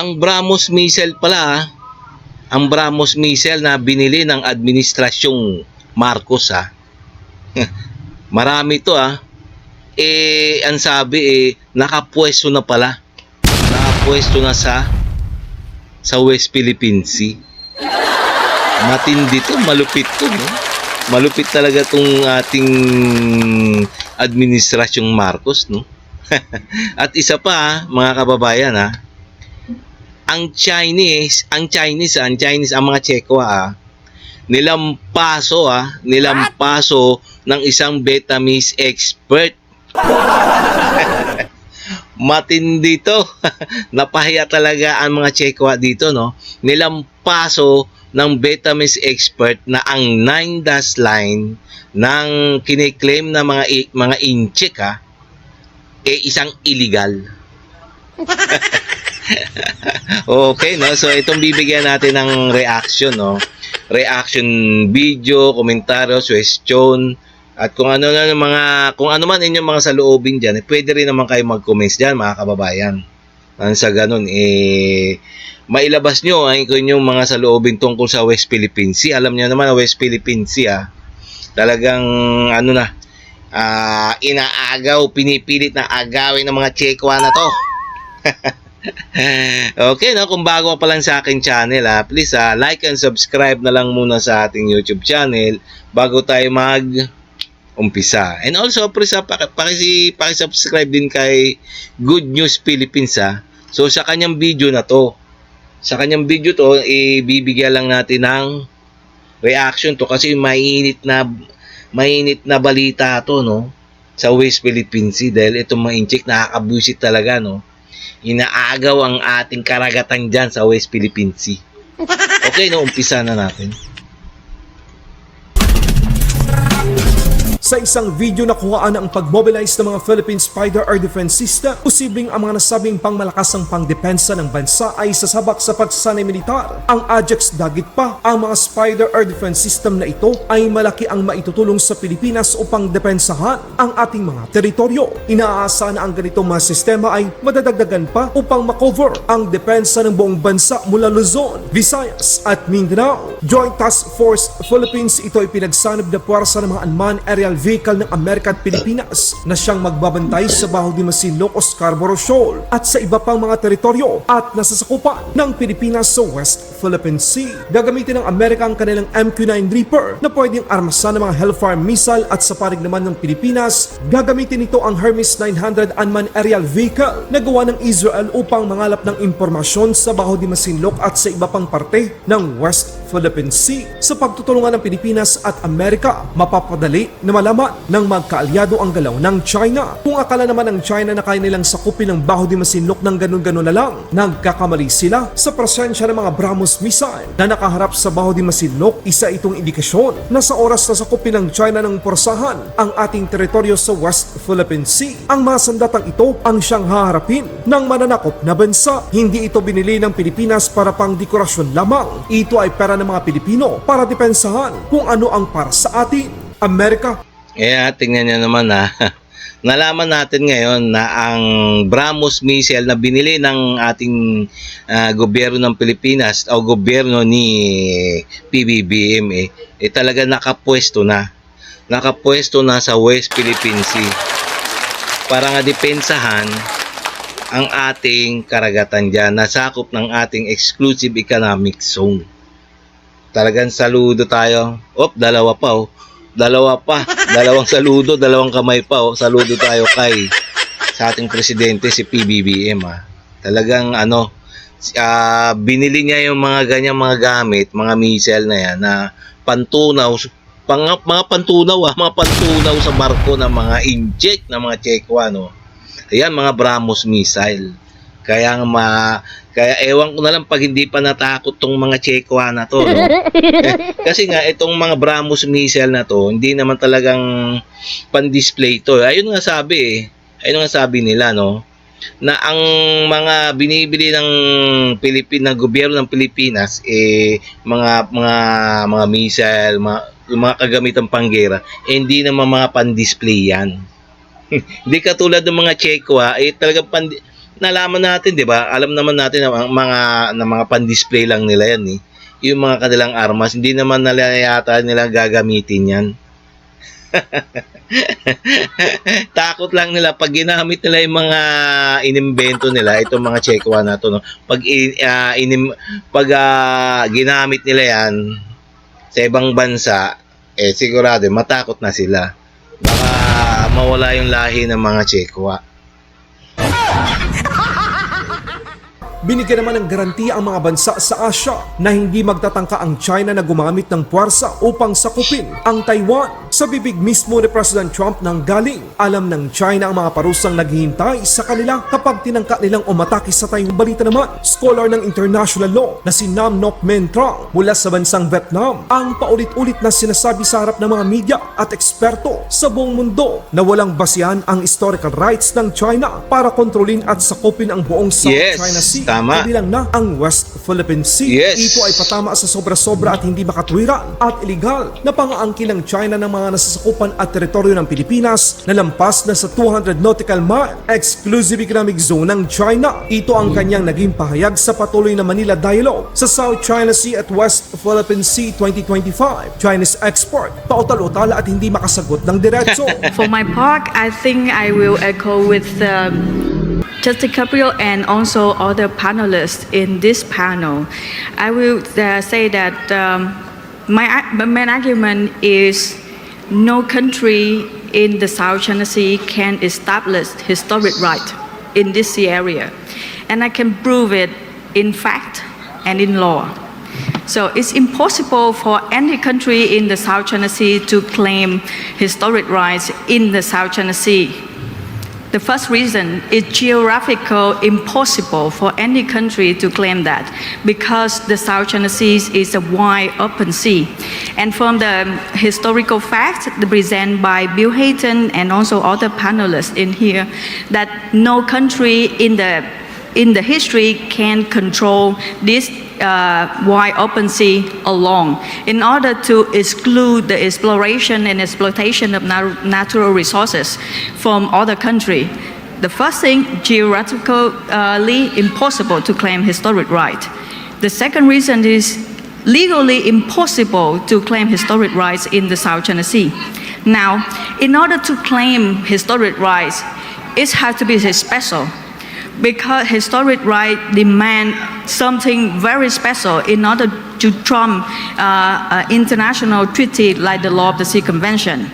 Ang BrahMos missile pala, ang BrahMos missile na binili ng administrasyong Marcos Marami to ang sabi nakapwesto na pala. Nakapwesto na sa West Philippine Sea. Matindi to, malupit to, no? Malupit talaga tong ating administrasyong Marcos, no? At isa pa, mga kababayan, ang Chinese, ang mga Tseko, nilampaso ng isang Vietnamese expert. Matindi to. Napahiya talaga ang mga Tseko dito, no? Nilampaso ng Vietnamese expert na ang 9-dash line ng kiniklaim na mga incheck isang illegal. Okay, no? So itong bibigyan natin ng reaction, no? Reaction video, komentaryo, question, at kung ano man inyong mga saloobin diyan, pwede rin naman kayo mag-comments diyan, mga kababayan. Sa ganun mailabas nyo ang inyong mga saloobin tungkol sa West Philippine Sea. Alam niyo naman, West Philippine Sea talagang inaagaw, pinipilit na agawin ng mga Tseko na to. Okay, no? Kung bago pa lang sa aking channel, please like and subscribe na lang muna sa ating YouTube channel bago tayo umpisa. And also, please paki-subscribe din kay Good News Philippines. So sa kanyang video to, ibibigyan lang natin ng reaction to kasi mainit na balita to, no? Sa West Philippine Sea, dahil itong mga incheck nakakabuisit talaga, no? Inaagaw ang ating karagatan dyan sa West Philippine Sea. Okay, no? Umpisa na natin. Sa isang video na kuhaan ang pag-mobilize ng mga Philippine Spider Air Defense System, posibleng ang mga nasabing pangmalakas ng pangdepensa ng bansa ay sasabak sa pagsasanay militar. Ang Ajax dagit pa, ang mga Spider Air Defense System na ito ay malaki ang maitutulong sa Pilipinas upang depensahan ang ating mga teritoryo. Inaasahan na ang ganitong mga sistema ay madadagdagan pa upang makover ang depensa ng buong bansa mula Luzon, Visayas at Mindanao. Joint Task Force Philippines, ito ay pinagsanib na puwersa ng mga unmanned aerial vehicle ng Amerika at Pilipinas na siyang magbabantay sa Baho de Masinloc o Scarborough Shoal at sa iba pang mga teritoryo at nasasakupan ng Pilipinas sa West Philippine Sea. Gagamitin ng Amerika ang kanilang MQ-9 Reaper na pwedeng armasan ng mga Hellfire missile at sa panig naman ng Pilipinas, gagamitin nito ang Hermes 900 unmanned aerial vehicle na gawa ng Israel upang mangalap ng impormasyon sa Baho de Masinloc at sa iba pang parte ng West Philippine Sea. Sa pagtutulungan ng Pilipinas at Amerika, mapapadali na malaman ng magkaalyado ang galaw ng China. Kung akala naman ng China na kaya nilang sakupin ng Baho de Masinloc ng ganun-ganun na lang, nagkakamali sila sa presensya ng mga BrahMos missile na nakaharap sa Baho de Masinloc. Isa itong indikasyon na sa oras na sakupin ng China ng porsahan ang ating teritoryo sa West Philippine Sea, ang mga sandatang ito ang siyang haharapin ng mananakop na bansa. Hindi ito binili ng Pilipinas para pang dekorasyon lamang. Ito ay pera ng mga Pilipino para depensahan kung ano ang para sa atin, Amerika. Tingnan nyo naman nalaman natin ngayon na ang BrahMos missile na binili ng ating gobyerno ng Pilipinas o gobyerno ni PBBM talaga nakapwesto na sa West Philippine Sea para nga depensahan ang ating karagatan dyan, nasakop ng ating exclusive economic zone. Talagang saludo tayo. Dalawang saludo, dalawang kamay pa. Saludo tayo sa ating presidente, si PBBM. Talagang binili niya yung mga ganyang mga gamit, mga missile na yan na pantunaw, mga pantunaw sa barko ng mga inject ng mga Tseko, Ayan, mga BrahMos missile. Kaya ewan ko na lang pag hindi pa natakot tong mga Tseko na to, no? Kasi nga itong mga BrahMos missile na to, hindi naman talagang pan-display to. Ayun nga sabi nila, no, na ang mga binibili ng ng gobyerno ng Pilipinas mga missile, yung mga kagamitang panggera, hindi naman mga pan-display yan. Hindi katulad ng mga Tseko, talagang nalaman natin, 'di ba? Alam naman natin na mga pan-display lang nila 'yan eh. Yung mga kanilang armas, hindi naman nila yata nila gagamitin 'yan. Takot lang nila pag ginamit nila yung mga inimbento nila, itong mga Chekwa na to, no. Pag ginamit nila 'yan sa ibang bansa, sigurado matakot na sila. Baka mawala yung lahi ng mga Chekwa. Binigyan naman ng garantiya ang mga bansa sa Asia na hindi magtatangka ang China na gumamit ng puwersa upang sakupin ang Taiwan. Sa bibig mismo ni President Trump nang galing, alam ng China ang mga parusang naghihintay sa kanila kapag tinangka nilang umatake sa Taiwan. Balita naman, scholar ng international law na si Nam Ngoc Men Trong mula sa bansang Vietnam ang paulit-ulit na sinasabi sa harap ng mga media at eksperto sa buong mundo na walang basihan ang historical rights ng China para kontrolin at sakupin ang buong South Yes, China Sea. tama. Kabilang na ang West Philippine Sea. Yes. Ito ay patama sa sobra-sobra at hindi makatwiran at iligal na pangaangkin ng China ng mga nasasakupan at teritoryo ng Pilipinas na lampas na sa 200 nautical mile exclusive economic zone ng China. Ito ang kanyang naging pahayag sa patuloy na Manila Dialogue sa South China Sea at West Philippine Sea 2025. Chinese export, pautal-utala at hindi makasagot ng diretso. For my part, I think I will echo with Justice Gabriel and also other panelists in this panel. I will say that my main argument is no country in the South China Sea can establish historic right in this sea area. And I can prove it in fact and in law. So it's impossible for any country in the South China Sea to claim historic rights in the South China Sea. The first reason is geographical impossible for any country to claim that because the South China Sea is a wide open sea. And from the historical facts presented by Bill Hayton and also other panelists in here, that no country in the history can control this wide open sea alone. In order to exclude the exploration and exploitation of natural resources from other countries, the first thing, geographically impossible to claim historic right. The second reason is legally impossible to claim historic rights in the South China Sea. Now, in order to claim historic rights, it has to be special. Because historic right demand something very special in order to trump international treaty like the Law of the Sea Convention.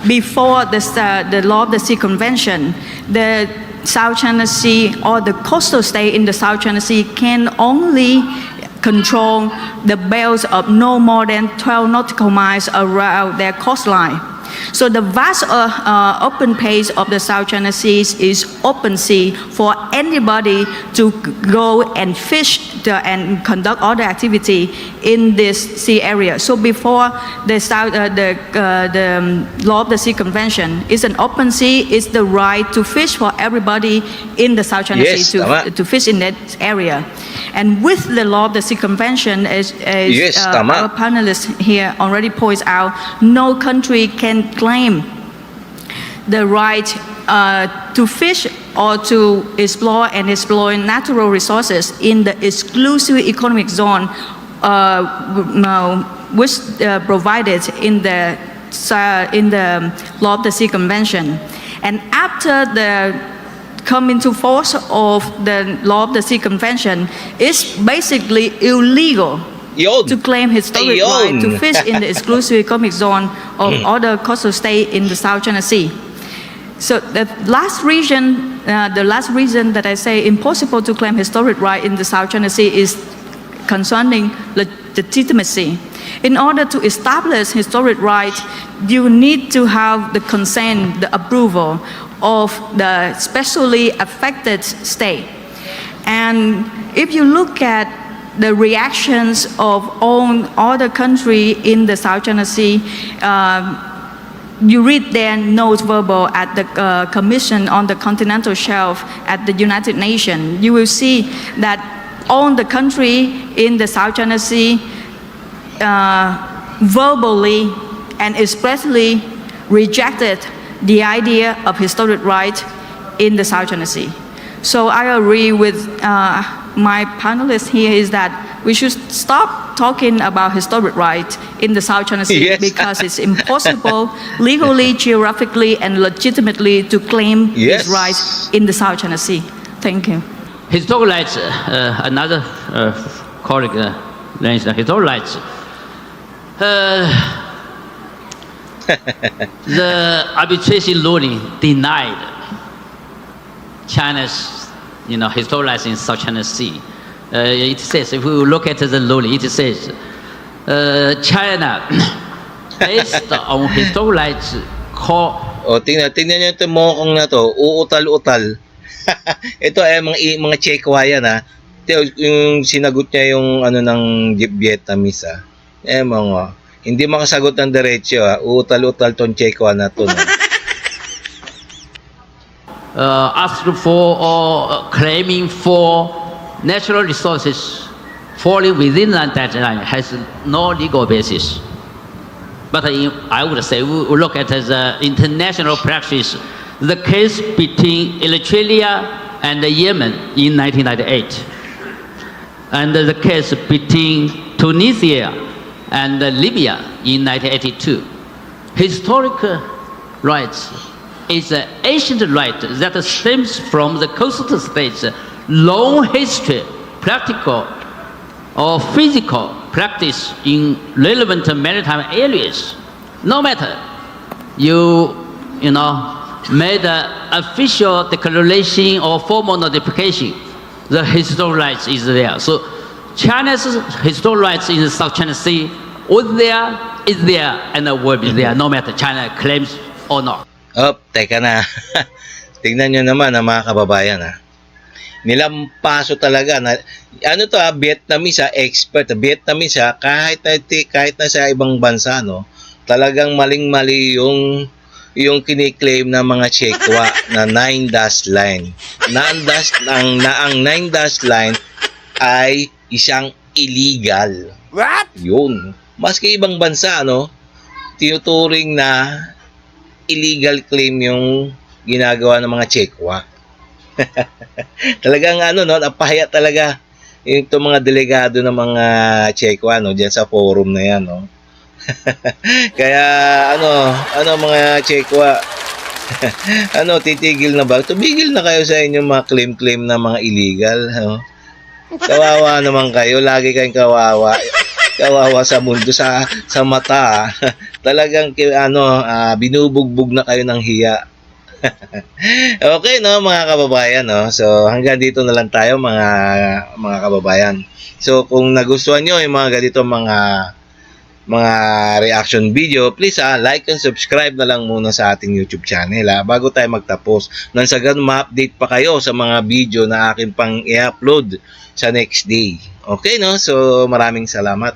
Before the Law of the Sea Convention, the South China Sea or the coastal state in the South China Sea can only control the belts of no more than 12 nautical miles around their coastline. So the vast open space of the South China Sea is open sea for anybody to go and fish and conduct all the activity in this sea area. So before the Law of the Sea Convention, it's an open sea. It's the right to fish for everybody in the South China Yes, Sea to fish in that area. And with the Law of the Sea Convention, as Yes, our panelists here already points out, no country can claim the right to fish or to explore and exploit natural resources in the exclusive economic zone which provided in the Law of the Sea Convention. And after the come into force of the Law of the Sea Convention, it's basically illegal Yun. to claim historic Ayun. right to fish in the exclusive economic zone of other coastal state in the South China Sea. So the last reason that I say impossible to claim historic right in the South China Sea is concerning legitimacy. In order to establish historic right, you need to have the consent, the approval of the specially affected state. And if you look at the reactions of all other countries in the South China Sea, you read their notes verbal at the Commission on the Continental Shelf at the United Nations, you will see that all the country in the South China Sea verbally and expressly rejected the idea of historic right in the South China Sea. So I agree with my panelists here is that we should stop talking about historic rights in the South China Sea Yes. because it's impossible legally, geographically, and legitimately to claim Yes. these rights in the South China Sea. Thank you. Historical rights, another colleague mentioned historical rights. The arbitration ruling denied China's, historical rights in South China Sea. It says, if we look at the ruling, it says, China, based on historical rights, O, tingnan nyo ito mokong na to, uutal-utal. Ito ay mga Chekwa yan, ha. Yung sinagot niya yung ano ng Vietnamese, ha. Mga, hindi makasagot ng diretsyo, ha. Uutal-utal tong Chekwa na to. No? asked for or claiming for natural resources falling within that line has no legal basis. But I would say we look at the international practice, the case between Eritrea and Yemen in 1998, and the case between Tunisia and Libya in 1982. Historical rights is an ancient right that stems from the coastal states' long history, practical or physical practice in relevant maritime areas. No matter you made an official declaration or formal notification, the historical rights is there. So China's historical rights in the South China Sea was there, is there, and will be there, no matter China claims or not. Teka na. Tingnan nyo naman, mga kababayan, ha. Nilampaso talaga na ano to, Vietnamese, expert Vietnamese, kahit na sa ibang bansa, no, talagang maling-mali yung kiniklaim ng mga Chekwa na 9-dash line. Ang 9-dash line ay isang illegal. What? Yun. Maski ibang bansa, no, tinuturing na illegal claim yung ginagawa ng mga Chekwa. Talagang napahiya talaga yung mga delegado ng mga Chekwa, no, diyan sa forum na yan, no. Kaya mga Chekwa, titigil na ba? Tumigil na kayo sa inyong mga claim na mga illegal, no? Kawawa naman kayo, lagi kayong kawawa. Kawawa sa mundo, sa mata. Talagang binubugbog na kayo ng hiya. Okay, no, mga kababayan, no. So hanggang dito na lang tayo, mga kababayan. So kung nagustuhan nyo yung mga ganito mga reaction video, please like and subscribe na lang muna sa ating YouTube channel, bago tayo magtapos. Nang sa ganun ma-update pa kayo sa mga video na akin pang i-upload sa next day. Okay, no? So maraming salamat.